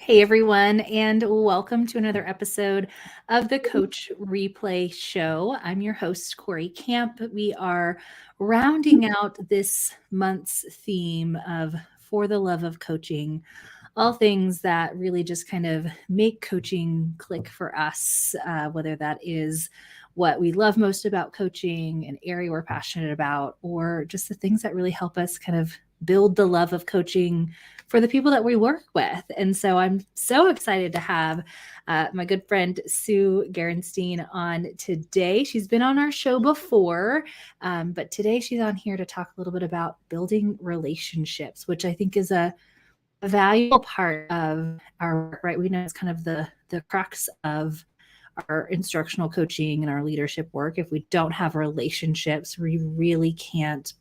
Hey everyone, and welcome to another episode of the Coach Replay Show. I'm your host, Cory Camp. We are rounding out this month's theme of For the Love of Coaching, all things that really just kind of make coaching click for us, whether that is what we love most about coaching, an area we're passionate about, or just the things that really help us kind of build the love of coaching for the people that we work with. And so I'm so excited to have my good friend Sue Gerenstein on today. She's been on our show before, but today she's on here to talk a little bit about building relationships, which I think is a valuable part of our work, right? We know it's kind of the crux of our instructional coaching and our leadership work. If we don't have relationships, we really can't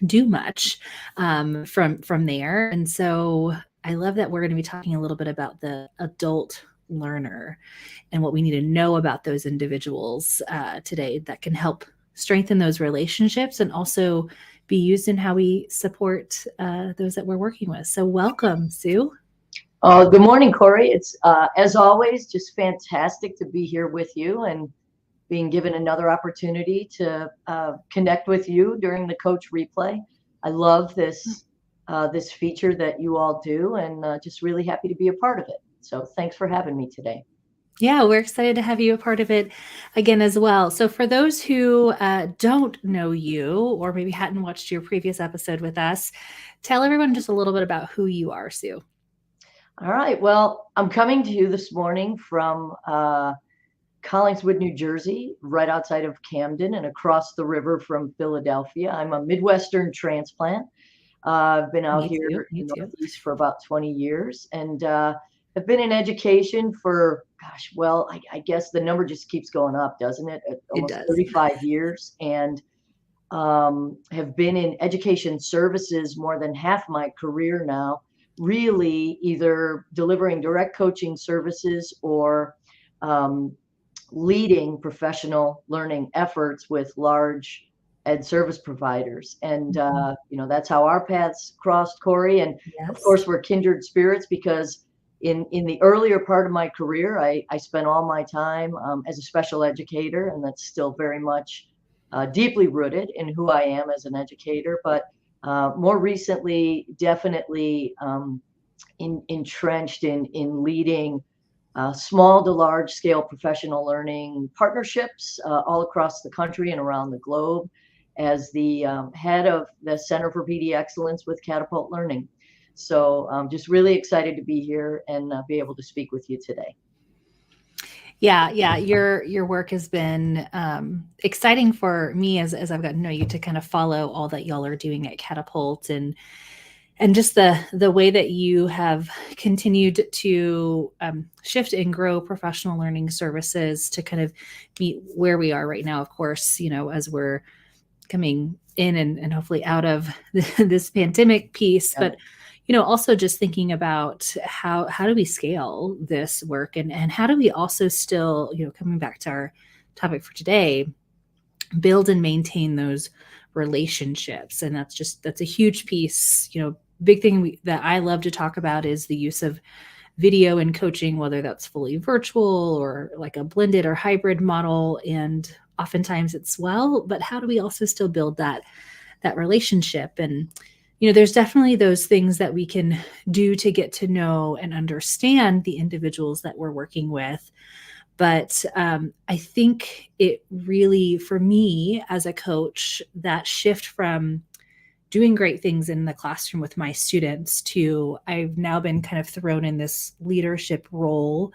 do much from there. And so I love that we're going to be talking a little bit about the adult learner and what we need to know about those individuals today that can help strengthen those relationships and also be used in how we support those that we're working with. So welcome, Sue. Good morning, Cory. It's, as always, just fantastic to be here with you and being given another opportunity to connect with you during the Coach Replay. I love this this feature that you all do, and just really happy to be a part of it. So thanks for having me today. Yeah, we're excited to have you a part of it again as well. So for those who don't know you or maybe hadn't watched your previous episode with us, tell everyone just a little bit about who you are, Sue. All right. Well, I'm coming to you this morning from Collingswood, New Jersey, right outside of Camden and across the river from Philadelphia. I'm a Midwestern transplant. I've been out here in the Northeast for about 20 years and have been in education for, gosh, well, I guess the number just keeps going up, doesn't it? Almost 35 years, and have been in education services more than half my career now, really either delivering direct coaching services or leading professional learning efforts with large ed service providers. And, that's how our paths crossed, Cory. And of course, we're kindred spirits because in the earlier part of my career, I spent all my time as a special educator, and that's still very much deeply rooted in who I am as an educator. But more recently, definitely entrenched in leading small to large scale professional learning partnerships all across the country and around the globe as the head of the Center for PD Excellence with Catapult Learning. So I'm just really excited to be here and be able to speak with you today. Yeah. Your work has been exciting for me as I've gotten to know you to kind of follow all that y'all are doing at Catapult and just the way that you have continued to shift and grow professional learning services to kind of meet where we are right now, of course, as we're coming in and hopefully out of this pandemic piece, but also just thinking about how do we scale this work and how do we also still, coming back to our topic for today, build and maintain those relationships. And that's a huge piece, big thing that I love to talk about is the use of video in coaching, whether that's fully virtual or like a blended or hybrid model. And oftentimes it's but how do we also still build that relationship? And, there's definitely those things that we can do to get to know and understand the individuals that we're working with. But I think it really, for me as a coach, that shift from doing great things in the classroom with my students to I've now been kind of thrown in this leadership role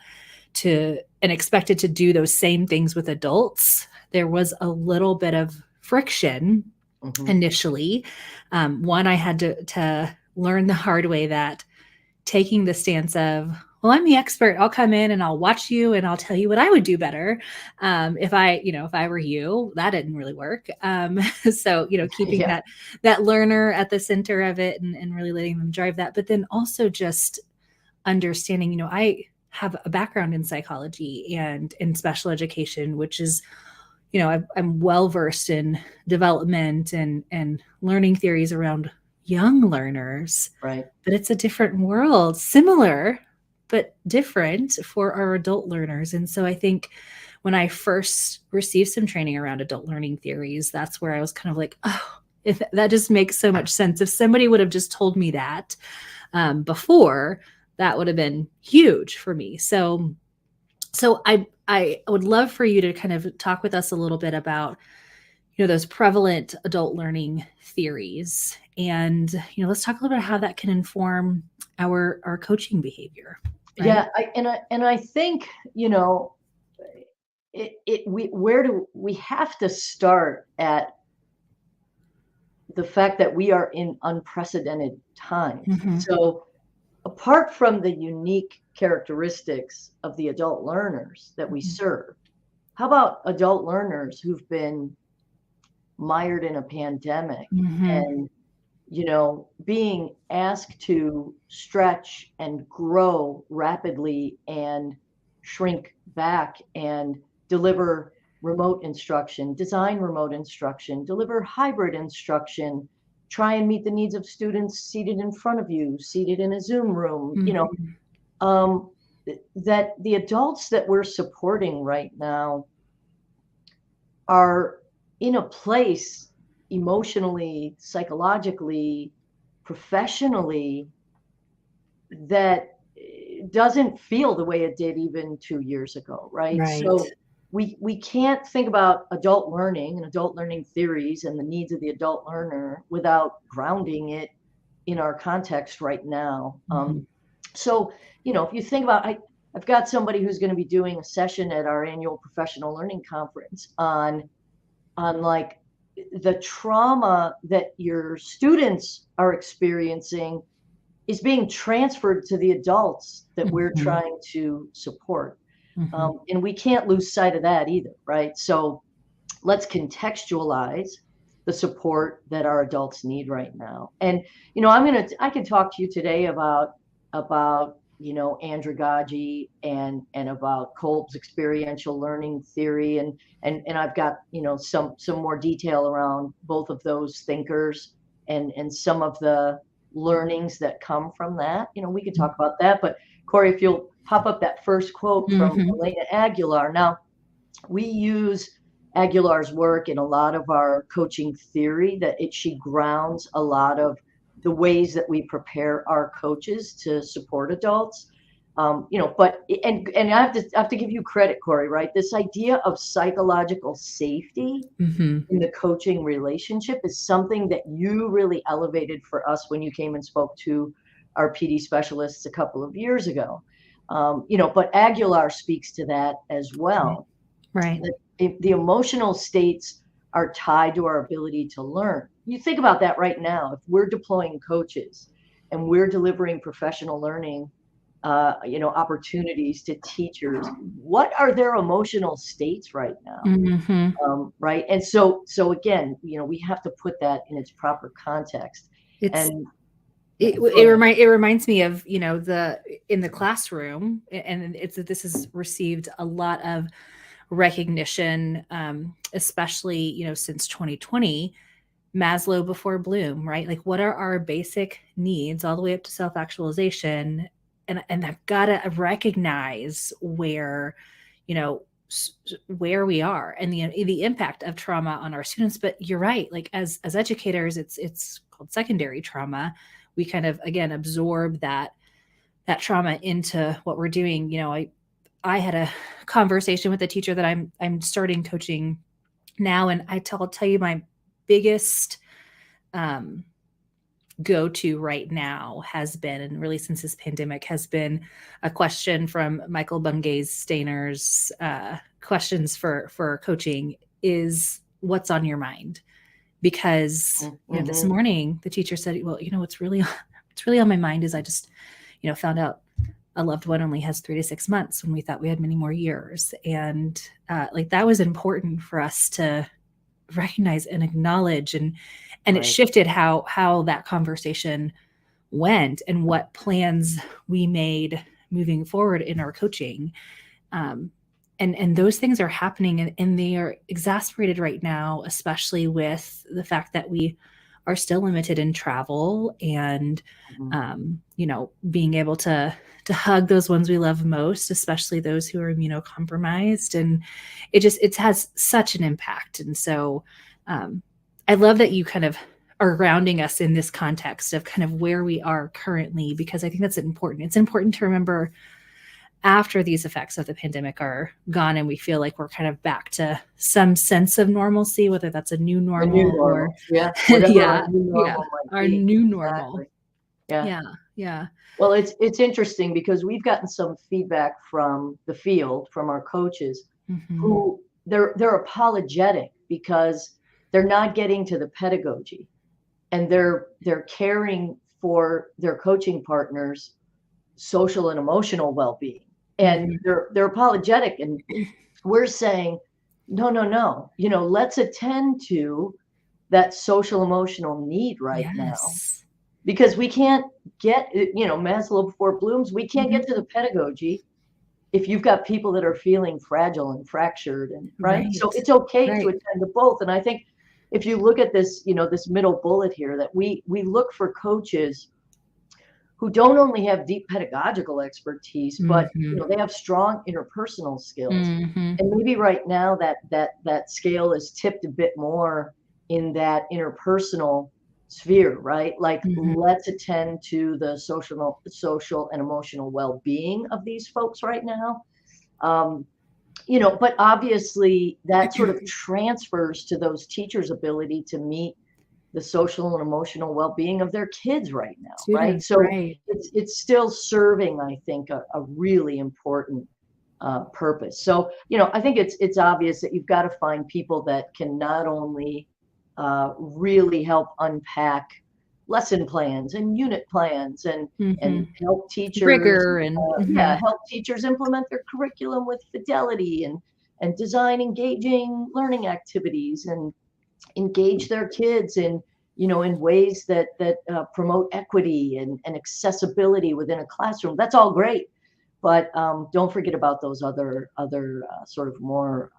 and expected to do those same things with adults. There was a little bit of friction initially. One, I had to learn the hard way that taking the stance of, well, I'm the expert. I'll come in and I'll watch you and I'll tell you what I would do better. If I were you, that didn't really work. So, keeping that learner at the center of it and really letting them drive that, but then also just understanding, I have a background in psychology and in special education, which is, I'm well-versed in development and learning theories around young learners, right? But it's a different world, similar, but different for our adult learners. And so I think when I first received some training around adult learning theories, that's where I was kind of like, oh, if that just makes so much sense. If somebody would have just told me that before, that would have been huge for me. So I would love for you to kind of talk with us a little bit about, those prevalent adult learning theories, and let's talk a little bit about how that can inform our coaching behavior. Right? Yeah, I think we have to start at the fact that we are in unprecedented times. Mm-hmm. So apart from the unique characteristics of the adult learners that we serve, how about adult learners who've been mired in a pandemic and being asked to stretch and grow rapidly and shrink back and deliver remote instruction, design remote instruction, deliver hybrid instruction, try and meet the needs of students seated in front of you, seated in a Zoom room, that the adults that we're supporting right now are in a place emotionally, psychologically, professionally, that doesn't feel the way it did even 2 years ago, right? Right. So we can't think about adult learning and adult learning theories and the needs of the adult learner without grounding it in our context right now. So, if you think about, I've got somebody who's going to be doing a session at our annual professional learning conference on like the trauma that your students are experiencing is being transferred to the adults that we're trying to support. And we can't lose sight of that either, right? So let's contextualize the support that our adults need right now. And, I can talk to you today about andragogy and about Kolb's experiential learning theory. And I've got, some more detail around both of those thinkers and some of the learnings that come from that. We could talk about that. But Cory, if you'll pop up that first quote from Elena Aguilar. Now, we use Aguilar's work in a lot of our coaching theory, that she grounds a lot of the ways that we prepare our coaches to support adults. But I have to give you credit, Cory, right? This idea of psychological safety in the coaching relationship is something that you really elevated for us when you came and spoke to our PD specialists a couple of years ago. But Aguilar speaks to that as well. Right. The emotional states are tied to our ability to learn. You think about that right now. If we're deploying coaches and we're delivering professional learning, opportunities to teachers, what are their emotional states right now? Right. And so again, we have to put that in its proper context. It reminds me of, in the classroom, and this has received a lot of recognition, especially, since 2020, Maslow before Bloom, right? Like, what are our basic needs all the way up to self-actualization? And I've got to recognize where we are and the impact of trauma on our students. But you're right. Like, as educators, it's called secondary trauma. We kind of, again, absorb that trauma into what we're doing. I had a conversation with a teacher that I'm starting coaching now, and I'll tell you, my biggest go-to right now has been, and really since this pandemic, has been a question from Michael Bungay's Stainer's questions for coaching is, what's on your mind? Because this morning the teacher said, well, what's really on my mind is I just found out a loved one only has 3 to 6 months when we thought we had many more years. And that was important for us to recognize and acknowledge, and right. It shifted how that conversation went and what plans we made moving forward in our coaching. And those things are happening, and they are exacerbated right now, especially with the fact that we are still limited in travel and, being able to hug those ones we love most, especially those who are immunocompromised. And it has such an impact. And so I love that you kind of are grounding us in this context of kind of where we are currently, because I think that's important. It's important to remember after these effects of the pandemic are gone and we feel like we're kind of back to some sense of normalcy, whether that's a new normal, or whatever our new normal. Yeah. Well, it's interesting because we've gotten some feedback from the field, from our coaches, who they're apologetic because they're not getting to the pedagogy, and they're caring for their coaching partners' social and emotional well-being, and they're apologetic, and we're saying no, let's attend to that social emotional need right now, because we can't get, Maslow before Bloom's, we can't get to the pedagogy if you've got people that are feeling fragile and fractured, and right. So it's okay to attend to both. And I think if you look at this, this middle bullet here, that we look for coaches who don't only have deep pedagogical expertise, but they have strong interpersonal skills. And maybe right now that scale is tipped a bit more in that interpersonal sphere, right? Like, let's attend to the social and emotional well-being of these folks right now. But obviously that sort of transfers to those teachers' ability to meet the social and emotional well-being of their kids right now, right? So it's still serving, I think, a really important purpose. So, I think it's obvious that you've got to find people that can not only really help unpack lesson plans and unit plans and help teachers rigor and help teachers implement their curriculum with fidelity and design engaging learning activities and engage their kids in ways that promote equity and accessibility within a classroom. That's all great, but don't forget about those other sort of more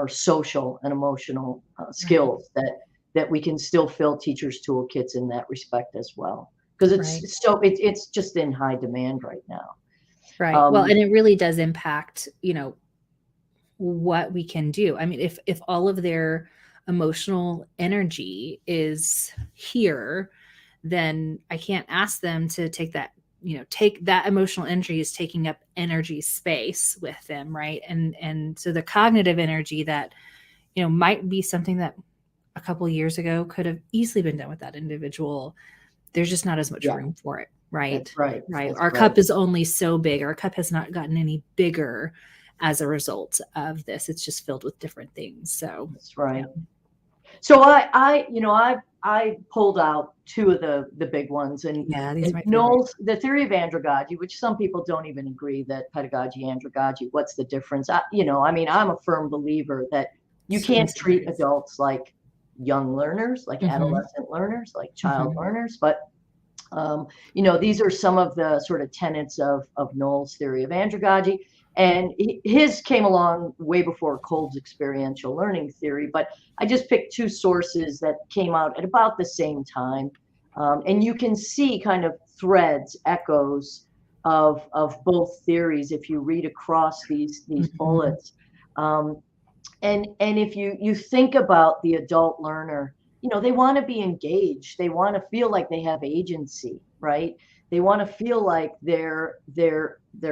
social and emotional skills that we can still fill teachers' toolkits in that respect as well, because it's just in high demand right now. Right. Well, and it really does impact what we can do. I mean, if all of their emotional energy is here, then I can't ask them to take that emotional energy is taking up energy space with them, right? And so the cognitive energy that might be something that a couple of years ago could have easily been done with that individual, there's just not as much room for it, right? That's Our cup is only so big. Our cup has not gotten any bigger as a result of this. It's just filled with different things. So that's right. So I pulled out two of the big ones, and these are my Knowles, the theory of andragogy, which some people don't even agree that pedagogy, andragogy, what's the difference? I'm a firm believer that you can't treat adults like young learners, like adolescent learners, like child learners, but these are some of the sort of tenets of Knowles' theory of andragogy. And his came along way before Kolb's experiential learning theory, but I just picked two sources that came out at about the same time. And you can see kind of threads, echoes of both theories if you read across these bullets. And if you think about the adult learner, they want to be engaged. They want to feel like they have agency, right? They want to feel like they're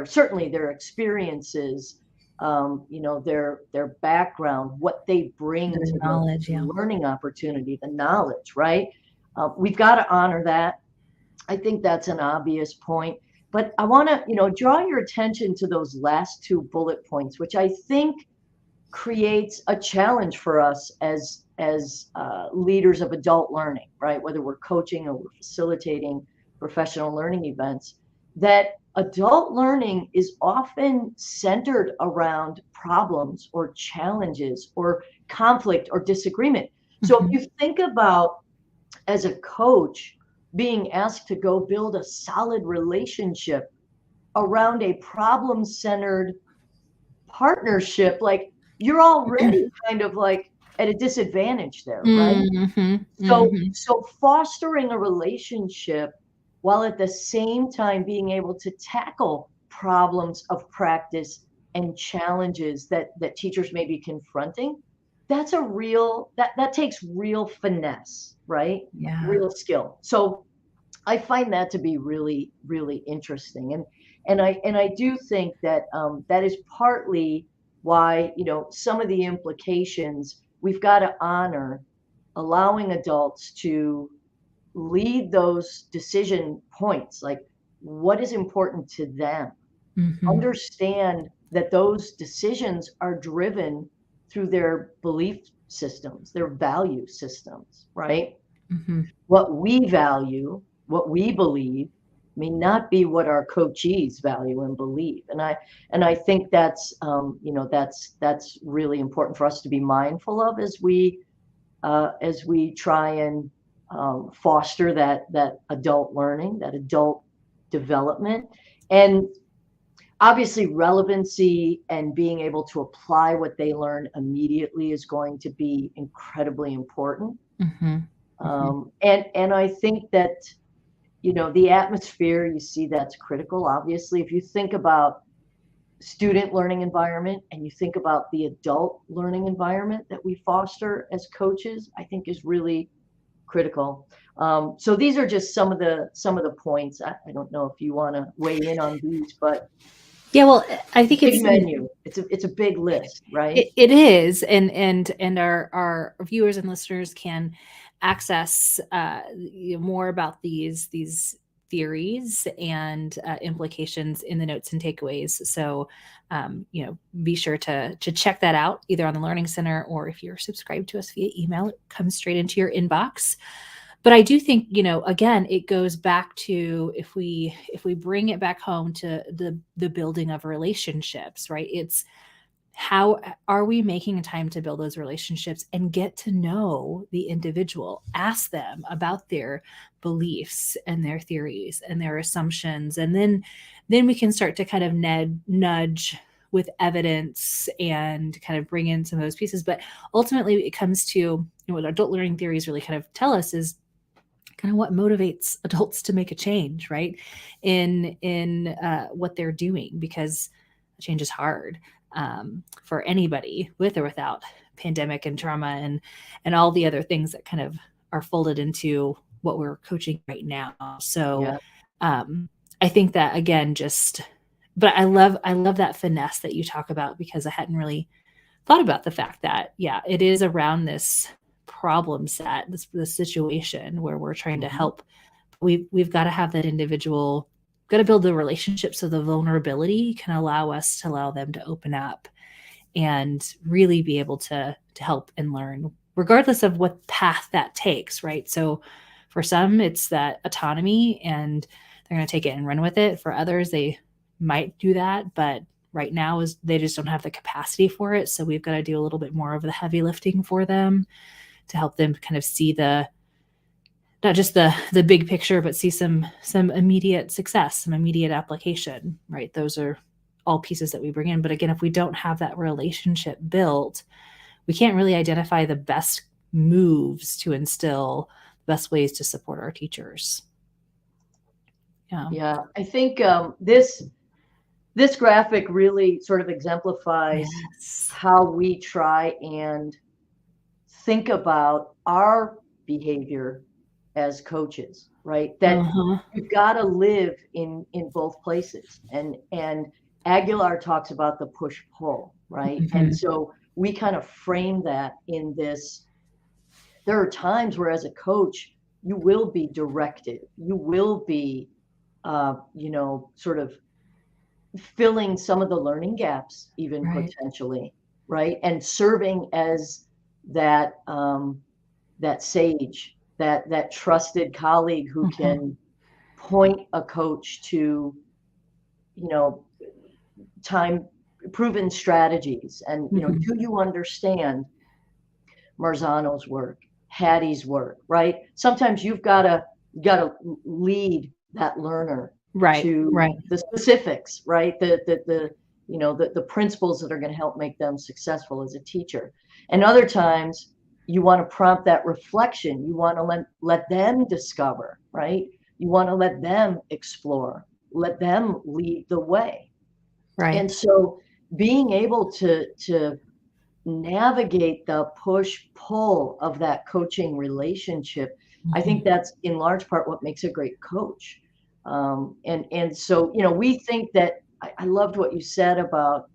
certainly their experiences, their background, what they bring to the learning opportunity, the knowledge, right? We've got to honor that. I think that's an obvious point, but I want to, draw your attention to those last two bullet points, which I think creates a challenge for us as leaders of adult learning, right? Whether we're coaching or we're facilitating professional learning events, that adult learning is often centered around problems or challenges or conflict or disagreement. So if you think about, as a coach, being asked to go build a solid relationship around a problem-centered partnership, like, you're already kind of like at a disadvantage there, right? Mm-hmm, So fostering a relationship while at the same time being able to tackle problems of practice and challenges that teachers may be confronting, that's a real, that takes real finesse, right? yeah. Real skill. So I find that to be really, really interesting. And I do think that that is partly why, some of the implications we've got to honor allowing adults to lead those decision points, like what is important to them. Mm-hmm. Understand that those decisions are driven through their belief systems, their value systems, right? Mm-hmm. What we value, what we believe, may not be what our coachees value and believe. And I think that's that's really important for us to be mindful of as we try and foster that adult learning, that adult development. And obviously relevancy and being able to apply what they learn immediately is going to be incredibly important. Mm-hmm. Mm-hmm. And I think that, the atmosphere, you see, that's critical. Obviously, if you think about student learning environment and you think about the adult learning environment that we foster as coaches, I think is really critical. So these are just some of the points. I don't know if you want to weigh in on these, but Yeah, well, I think big menu. It's a big list, right? it is, and our viewers and listeners can access more about these theories and implications in the notes and takeaways. So, be sure to check that out either on the Learning Center, or if you're subscribed to us via email, it comes straight into your inbox. But I do think, again, it goes back to, if we bring it back home to the building of relationships, right? It's how are we making time to build those relationships and get to know the individual, ask them about their beliefs and their theories and their assumptions, and then we can start to kind of nudge with evidence and kind of bring in some of those pieces. But ultimately it comes to, what adult learning theories really kind of tell us is kind of what motivates adults to make a change, right? In what they're doing, because change is hard for anybody, with or without pandemic and trauma and all the other things that kind of are folded into what we're coaching right now. So Yeah. I think that, again, but I love that finesse that you talk about, because I hadn't really thought about the fact that, yeah, it is around this problem set, this situation where we're trying to help. We've got to have that individual, got to build the relationship so the vulnerability can allow them to open up and really be able to help and learn, regardless of what path that takes, right? So for some, it's that autonomy and they're going to take it and run with it. For others, they might do that, but right now is they just don't have the capacity for it. So we've got to do a little bit more of the heavy lifting for them to help them kind of see not just the big picture, but see some immediate success, some immediate application, right? Those are all pieces that we bring in. But again, if we don't have that relationship built, we can't really identify the best moves to instill, the best ways to support our teachers. Yeah, I think this graphic really sort of exemplifies how we try and think about our behavior as coaches, right? That you've got to live in both places. And Aguilar talks about the push-pull, right? And so we kind of frame that in this. There are times where, as a coach, you will be directive. You will be, sort of filling some of the learning gaps, even potentially, right? And serving as that that sage, that trusted colleague who can point a coach to, time proven strategies. And, do you understand Marzano's work, Hattie's work, right? Sometimes you've got to lead that learner to the specifics, right? the principles that are going to help make them successful as a teacher. And other times you want to prompt that reflection. You want to let them discover, right? You want to let them explore, let them lead the way. Right. And so being able to navigate the push pull of that coaching relationship, I think that's in large part what makes a great coach. And so, we think that I loved what you said about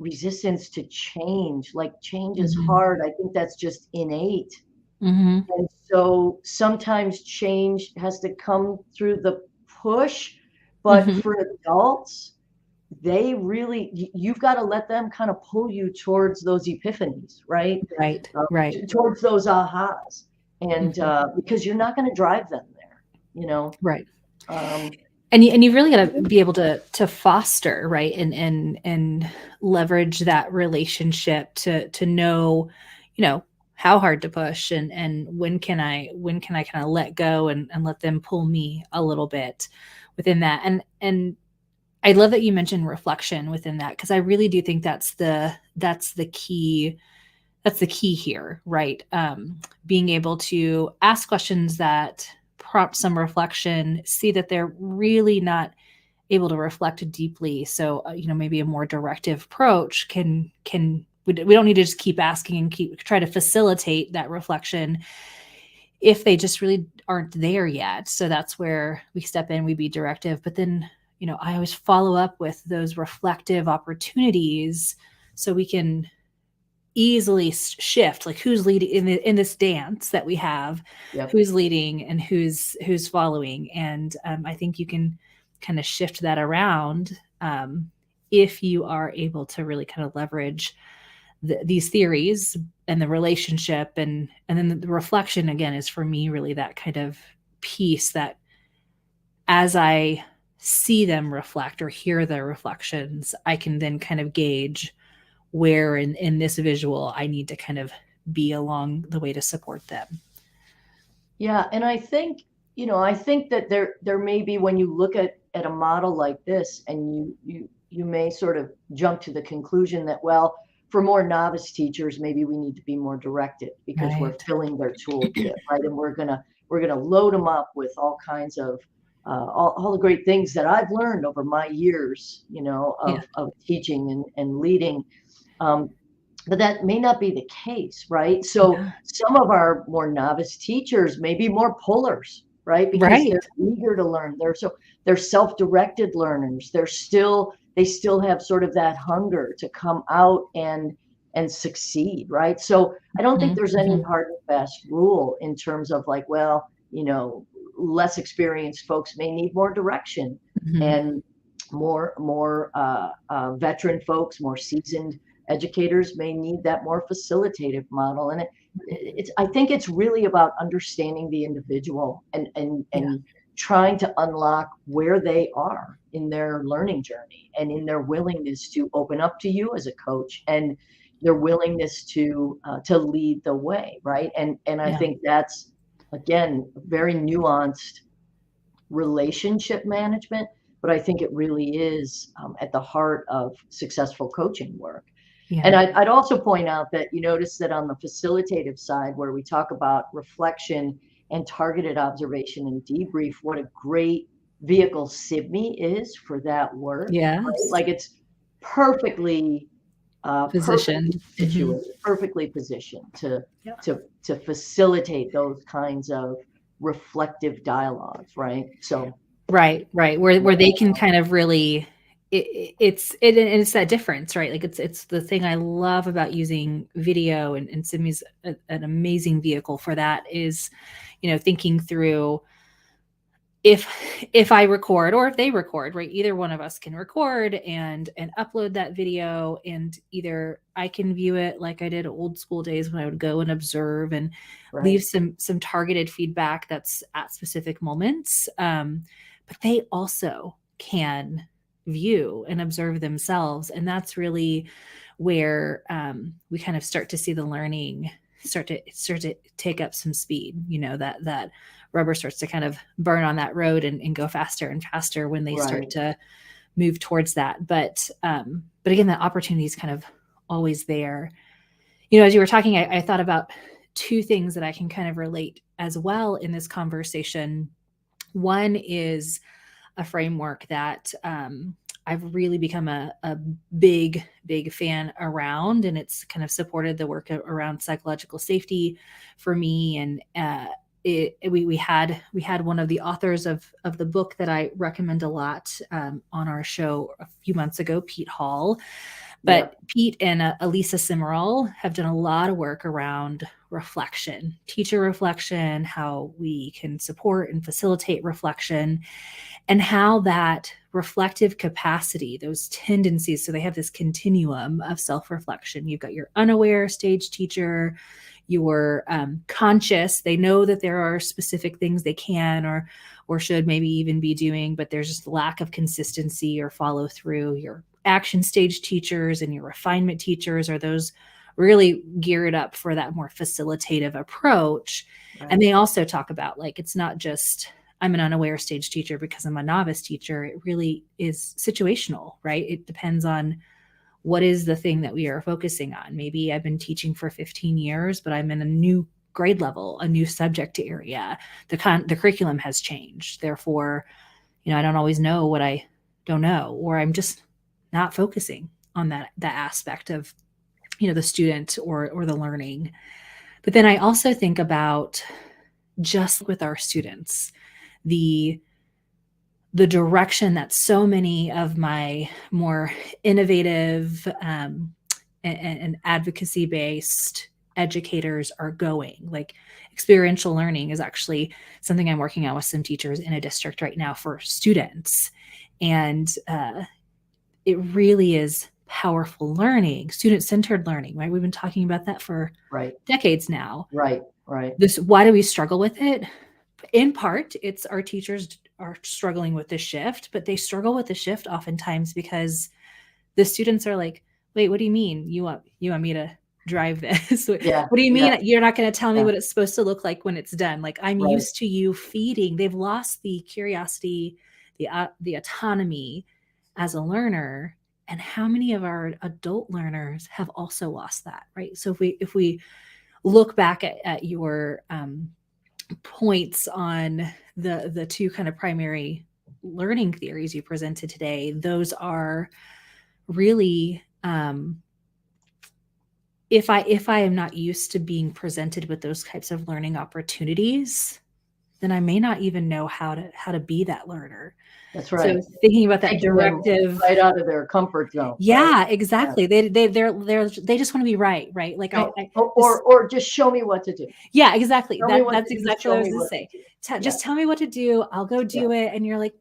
resistance to change. Like, change is hard. I think that's just innate. And so sometimes change has to come through the push, but for adults, you've got to let them kind of pull you towards those epiphanies, right? Right. Towards those ahas. And because you're not going to drive them there, Right. And you really got to be able to foster, right, and leverage that relationship to know, how hard to push, and when can I kind of let go and let them pull me a little bit within that. And I love that you mentioned reflection within that, because I really do think that's the key. That's the key here, right? Being able to ask questions that prompt some reflection, see that they're really not able to reflect deeply. So, maybe a more directive approach we don't need to just keep asking and try to facilitate that reflection if they just really aren't there yet. So that's where we step in, we be directive. But then, I always follow up with those reflective opportunities so we can easily shift, like, who's leading in this dance that we have. Yep. Who's leading and who's following. And I think you can kind of shift that around if you are able to really kind of leverage these theories and the relationship, and then the reflection again is, for me, really that kind of piece that as I see them reflect or hear their reflections, I can then kind of gauge where in this visual I need to kind of be along the way to support them. Yeah. And I think that there may be, when you look at a model like this, and you may sort of jump to the conclusion that, well, for more novice teachers, maybe we need to be more directed because we're filling their toolkit, right? And we're gonna load them up with all kinds of all the great things that I've learned over my years, of teaching and leading. But that may not be the case, right? So some of our more novice teachers may be more pullers, right? Because they're eager to learn. They're self-directed learners. They still have sort of that hunger to come out and succeed, right? So I don't think there's any hard and fast rule in terms of, like, well, less experienced folks may need more direction, and more veteran folks, more seasoned educators may need that more facilitative model. And I think it's really about understanding the individual and trying to unlock where they are in their learning journey and in their willingness to open up to you as a coach, and their willingness to lead the way, right? And I think that's, again, very nuanced relationship management, but I think it really is at the heart of successful coaching work. And I'd also point out that you notice that on the facilitative side, where we talk about reflection and targeted observation and debrief, what a great vehicle Sibme is for that work. Yes. Right? Like, it's perfectly positioned, perfectly positioned to facilitate those kinds of reflective dialogues, right? So right, where they can kind of really, it's that difference, right? Like, it's the thing I love about using video, and Sibme's an amazing vehicle for that, is, thinking through, if I record or if they record, right? Either one of us can record and upload that video, and either I can view it like I did old school days when I would go and observe and leave some targeted feedback that's at specific moments. But they also can view and observe themselves. And that's really where we kind of start to see the learning start to take up some speed, that rubber starts to kind of burn on that road and go faster and faster when they start to move towards that. But again, that opportunity is kind of always there. As you were talking, I thought about two things that I can kind of relate as well in this conversation. One is a framework that I've really become a big fan around, and it's kind of supported the work around psychological safety for me. And we had one of the authors of the book that I recommend a lot on our show a few months ago, Pete Hall. But Pete and Elisa Cimarral have done a lot of work around reflection, teacher reflection, how we can support and facilitate reflection, and how that reflective capacity, those tendencies, so they have this continuum of self-reflection. You've got your unaware stage teacher, your conscious, they know that there are specific things they can or should maybe even be doing, but there's just lack of consistency or follow through. Your action stage teachers and your refinement teachers are those really geared up for that more facilitative approach. Right. And they also talk about, like, it's not just I'm an unaware stage teacher because I'm a novice teacher. It really is situational, right? It depends on what is the thing that we are focusing on. Maybe I've been teaching for 15 years, but I'm in a new grade level, a new subject area. The curriculum has changed. Therefore, I don't always know what I don't know, or I'm just not focusing on that aspect of, the student or the learning. But then I also think about, just with our students, the direction that so many of my more innovative and advocacy-based educators are going. Like, experiential learning is actually something I'm working on with some teachers in a district right now for students. And it really is powerful learning, student-centered learning, right? We've been talking about that for decades now. Right. Why do we struggle with it? In part, it's our teachers are struggling with the shift, but they struggle with the shift oftentimes because the students are like, wait, what do you mean? You want me to drive this? What do you mean you're not going to tell me what it's supposed to look like when it's done? Like, I'm used to you feeding. They've lost the curiosity, the autonomy as a learner. And how many of our adult learners have also lost that, right? So if we look back at your points on the two kind of primary learning theories you presented today, those are really, if I am not used to being presented with those types of learning opportunities, then I may not even know how to be that learner. That's right. So thinking about that directive, right out of their comfort zone. Yeah, right? Exactly. Yeah. They just want to be right? Like, or just show me what to do. Yeah, exactly. That's exactly what I was going to say. Just tell me what to do. I'll go do it. And you're like,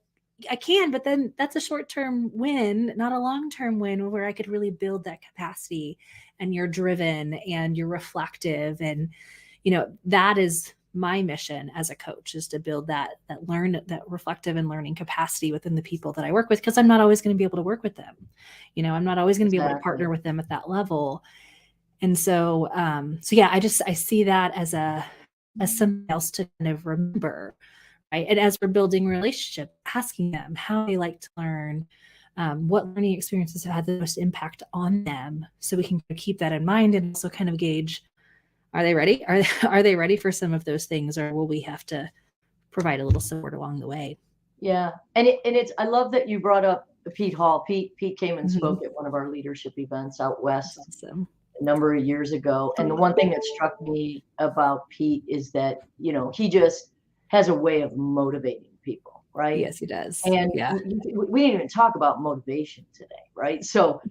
I can, but then that's a short-term win, not a long-term win, where I could really build that capacity, and you're driven and you're reflective. And, that is my mission as a coach, is to build that reflective and learning capacity within the people that I work with, because I'm not always going to be able to work with them. I'm not always going to be able to partner with them at that level. And so, yeah, I see that as something else to kind of remember, right? And as we're building relationship, asking them how they like to learn, what learning experiences have had the most impact on them, so we can keep that in mind, and also kind of gauge, are they ready? Are they ready for some of those things, or will we have to provide a little support along the way? Yeah, and I love that you brought up Pete Hall. Pete came and spoke at one of our leadership events out west. That's awesome. A number of years ago. And the one thing that struck me about Pete is that, he just has a way of motivating people, right? Yes, he does. And we didn't even talk about motivation today, right? So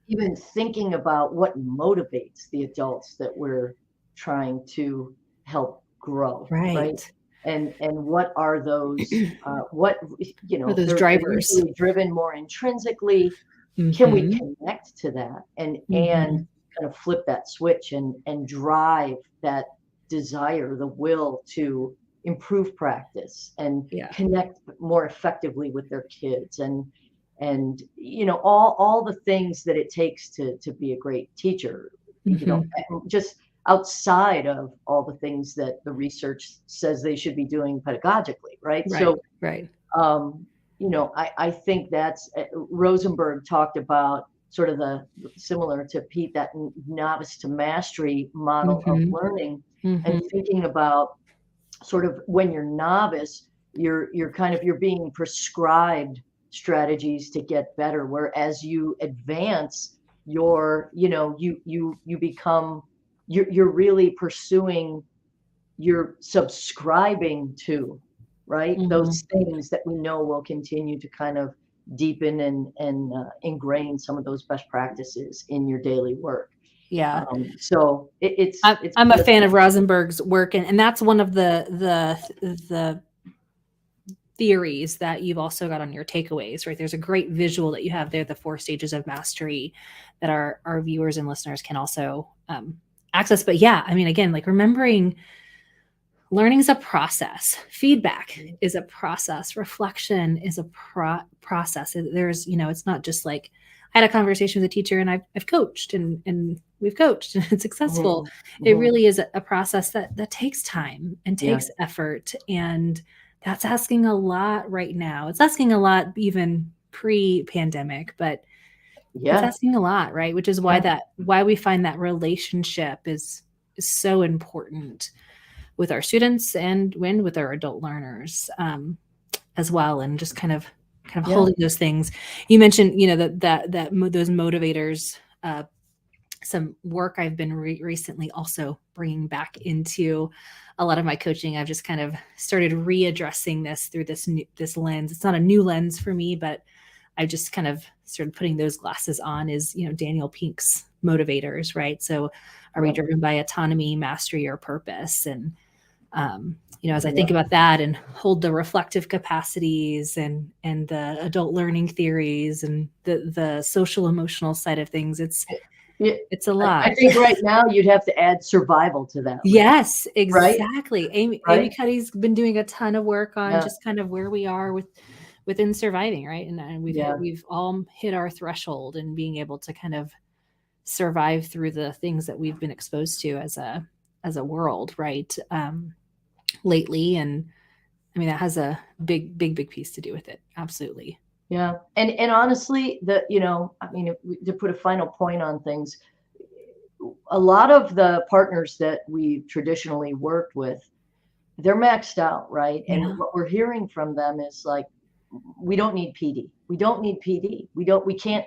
even thinking about what motivates the adults that we're trying to help grow, right? And what are those, those drivers? They're driven more intrinsically. Can we connect to that and kind of flip that switch and drive that desire, the will to improve practice and connect more effectively with their kids, and all the things that it takes to be a great teacher, just outside of all the things that the research says they should be doing pedagogically, right? I think that's Rosenberg talked about sort of the similar to Pete, that novice to mastery model of Mm-hmm. learning, and Mm-hmm. thinking about sort of when you're novice, you're being prescribed strategies to get better, whereas you advance you become, you're really pursuing, you're subscribing to, right, Mm-hmm. those things that we know will continue to kind of deepen and ingrain some of those best practices in your daily work. Yeah. So it's I'm a kind of, fan of Rosenberg's work, and that's one of the theories that you've also got on your takeaways, right? There's a great visual that you have there, the 4 stages of mastery, that our viewers and listeners can also access. But yeah, I mean, again, like remembering learning is a process, feedback is a process, reflection is a process. There's, it's not just like I had a conversation with a teacher and I've coached and we've coached and it's successful. mm-hmm, It mm-hmm, really is a process that takes time and yeah, takes effort. And that's asking a lot right now. It's asking a lot even pre-pandemic, but it's yeah, asking a lot, right? Which is yeah, why we find that relationship is so important with our students and with our adult learners as well, and just kind of yeah, holding those things. You mentioned, those motivators. Some work I've been recently also bringing back into a lot of my coaching. I've just kind of started readdressing this through this lens. It's not a new lens for me, but I just kind of started putting those glasses on. Is Daniel Pink's motivators, right? So, are we yeah, driven by autonomy, mastery, or purpose? And as I yeah, think about that and hold the reflective capacities and the adult learning theories and the social emotional side of things, yeah. it's a I lot. think right now you'd have to add survival to that list, Yes, right? exactly. Amy Right? Cuddy's been doing a ton of work on Yeah, just kind of where we are within surviving, right? And yeah, we've all hit our threshold and being able to kind of survive through the things that we've been exposed to as a world, right? Lately, and I mean that has a big piece to do with it. Absolutely. yeah. And honestly, I mean, to put a final point on things, a lot of the partners that we've traditionally worked with, they're maxed out, right? And Yeah. what we're hearing from them is like, we don't need PD. We don't need PD. We can't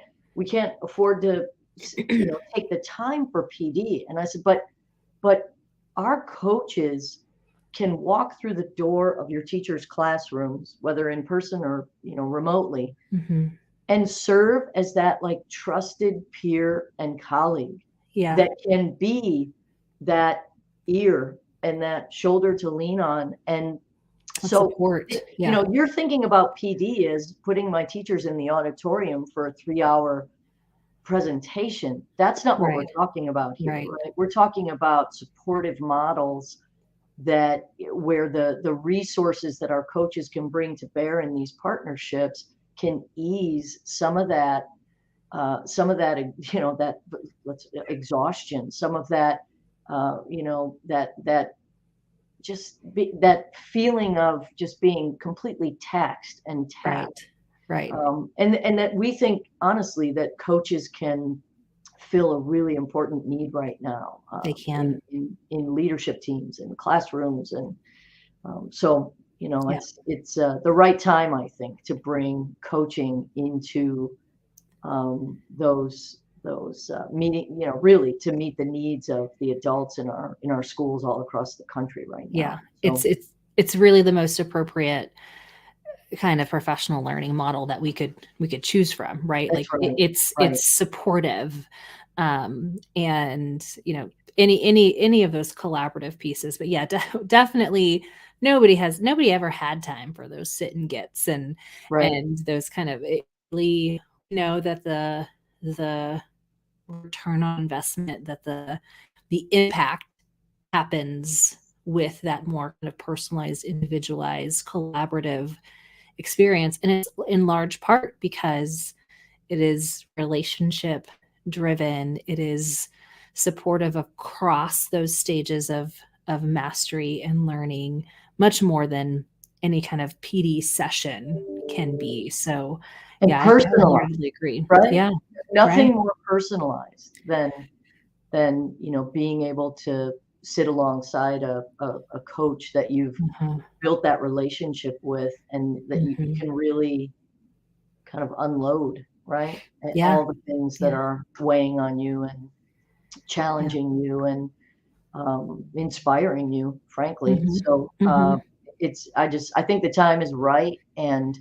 afford to, take the time for PD. And I said, but our coaches can walk through the door of your teacher's classrooms, whether in person or, remotely, Hmm. and serve as that like trusted peer and colleague Yeah. that can be that ear and that shoulder to lean on. And That so, support. Yeah. you're thinking about PD as putting my teachers in the auditorium for a 3-hour presentation. That's not what we're Right. talking about here, Right. right? We're talking about supportive models that where the resources that our coaches can bring to bear in these partnerships can ease some of that that let's exhaustion, some of that that that feeling of just being completely taxed and tapped. Right. Right. And that we think honestly that coaches can fill a really important need right now, They can. in leadership teams and classrooms. And so Yeah. it's the right time, I think, to bring coaching into those meeting, really to meet the needs of the adults in our schools all across the country right Yeah. now. It's So it's it's really the most appropriate kind of professional learning model that we could choose from, right? that's Like right, right. it's supportive, and any of those collaborative pieces. But yeah, definitely nobody ever had time for those sit and gets Right. and those kind of really that the return on investment, that the impact happens with that more kind of personalized, individualized, collaborative experience. And it's in large part because it is relationship driven, it is supportive across those stages of mastery and learning, much more than any kind of PD session can be. So And yeah, I personalized, wholeheartedly agree. right? Yeah. Nothing Right. more personalized than being able to sit alongside a coach that you've Mhm. built that relationship with, and that you Mhm. can really kind of unload, right? And Yeah. all the things that Yeah. are weighing on you and Yeah. challenging you and inspiring you, frankly. Mhm. So Mhm. I think the time is right. And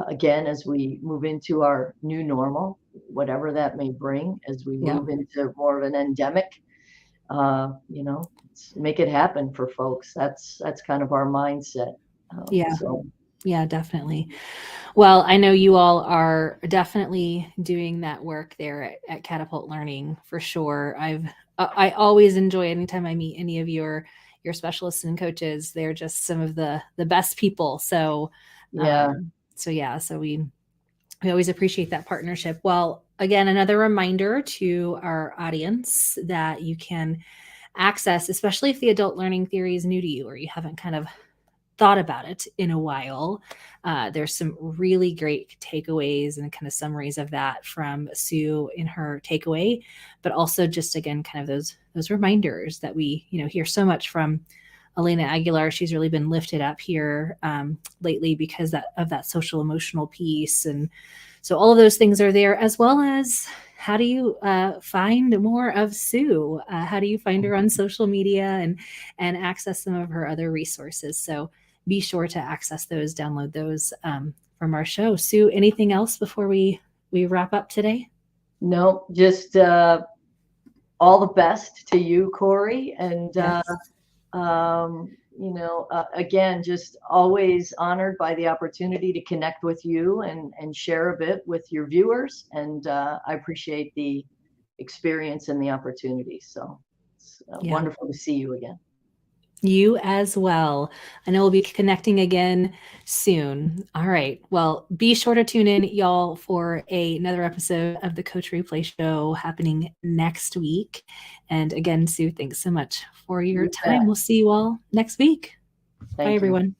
again, as we move into our new normal, whatever that may bring, as we Yeah. move into more of an endemic, let's make it happen for folks. That's kind of our mindset. Yeah. So Yeah, definitely. Well, I know you all are definitely doing that work there at Catapult Learning for sure. I always enjoy anytime I meet any of your specialists and coaches. They're just some of the best people. So yeah, yeah, so we always appreciate that partnership. Well, again, another reminder to our audience that you can access, especially if the adult learning theory is new to you or you haven't kind of thought about it in a while. There's some really great takeaways and kind of summaries of that from Sue in her takeaway, but also just again, kind of those reminders that we hear so much from Elena Aguilar. She's really been lifted up here lately because of that social emotional piece, and so all of those things are there, as well as how do you find more of Sue? How do you find her on social media and access some of her other resources? So be sure to access those, download those from our show. Sue, anything else before we wrap up today? no, just all the best to you, Cory, and Yes. again, just always honored by the opportunity to connect with you and share a bit with your viewers. And I appreciate the experience and the opportunity. So it's Yeah. wonderful to see you again. You as well. I know we'll be connecting again soon. All right. Well, be sure to tune in, y'all, for another episode of the Coach Replay Show happening next week. And again, Sue, thanks so much for your You time. bet. We'll see you all next week. Bye, Thank you. everyone.